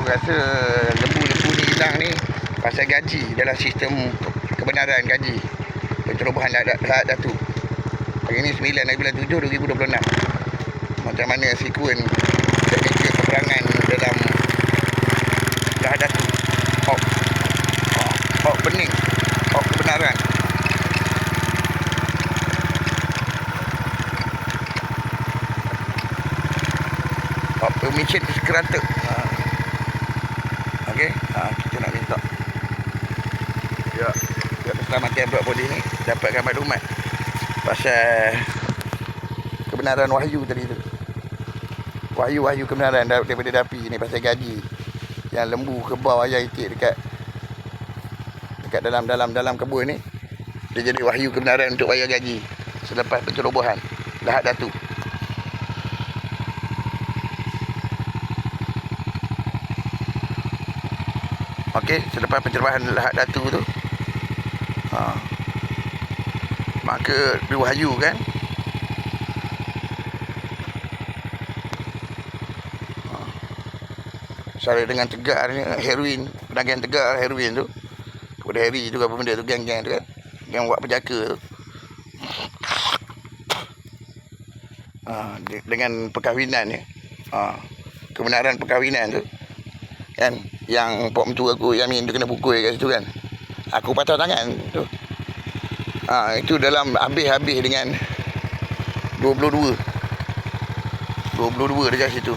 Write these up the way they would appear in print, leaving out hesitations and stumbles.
rasa lembu-lembu ni hilang ni pasal gaji dalam sistem kebenaran gaji pencerobohan Lahad Datu. Hari ni 9 bulan 7 2026. Macam mana sekuen teknikal peperangan dalam Lahad Datu. Hak bening, hak kebenaran. Hak permission sekerata. Okey, kita nak minta ya keselamatan buat polis ni dapatkan maklumat pasal kebenaran wahyu tadi tu. Wahyu kebenaran daripada Dapi ni pasal gaji yang lembu kebau ayam itik dekat dalam kebun ni. Dia jadi wahyu kebenaran untuk bayar gaji selepas pencerobohan Lahad Datu. Okey, selepas pencerobohan Lahad Datu tu maka diwahyu kan sara dengan tegarnya heroin, pedagang tegar heroin tu kepada Harry tu apa benda tu, geng-geng tu kan, geng buat penjaka tu, dengan perkahwinan kebenaran perkahwinan tu kan, yang pok mentua aku Yamin tu kena pukul kat situ kan, aku patah tangan tu. Itu dalam habis dengan 22 dekat situ.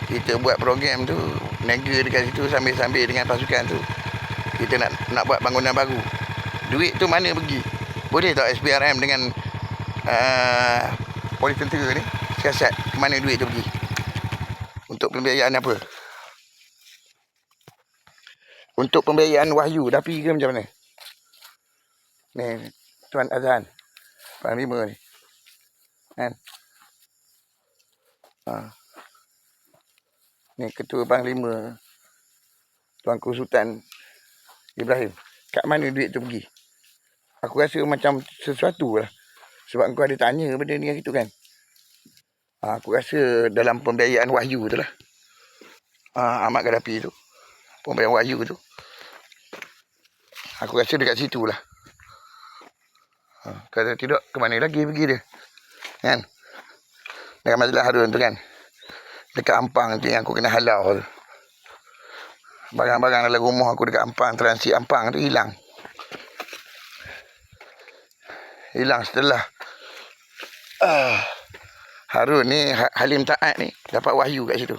Kita buat program tu, nega dekat situ sambil-sambil dengan pasukan tu. Kita nak buat bangunan baru. Duit tu mana pergi? Boleh tak SPRM dengan polis tentera ni siasat ke mana duit tu pergi? Untuk pembiayaan apa? Untuk pembiayaan wahyu Dapi ke macam mana? Ni Tuan Azhan Panglima ni kan. Ni Ketua Panglima Tuanku Sultan Ibrahim. Kat mana duit tu pergi? Aku rasa macam sesuatu lah. Sebab kau ada tanya benda ni gitu kan. Aku rasa dalam pembiayaan wahyu tu lah. Ahmad Gaddafi tu, pembiayaan wahyu tu, aku rasa dekat situ lah. Kalau tidak, ke mana lagi pergi dia kan? Dekat Mazlan Harun tu kan, dekat Ampang tu yang aku kena halau tu. Barang-barang dalam rumah aku dekat Ampang, transit Ampang tu hilang setelah Harun ni, Halim Taat ni dapat wahyu kat situ.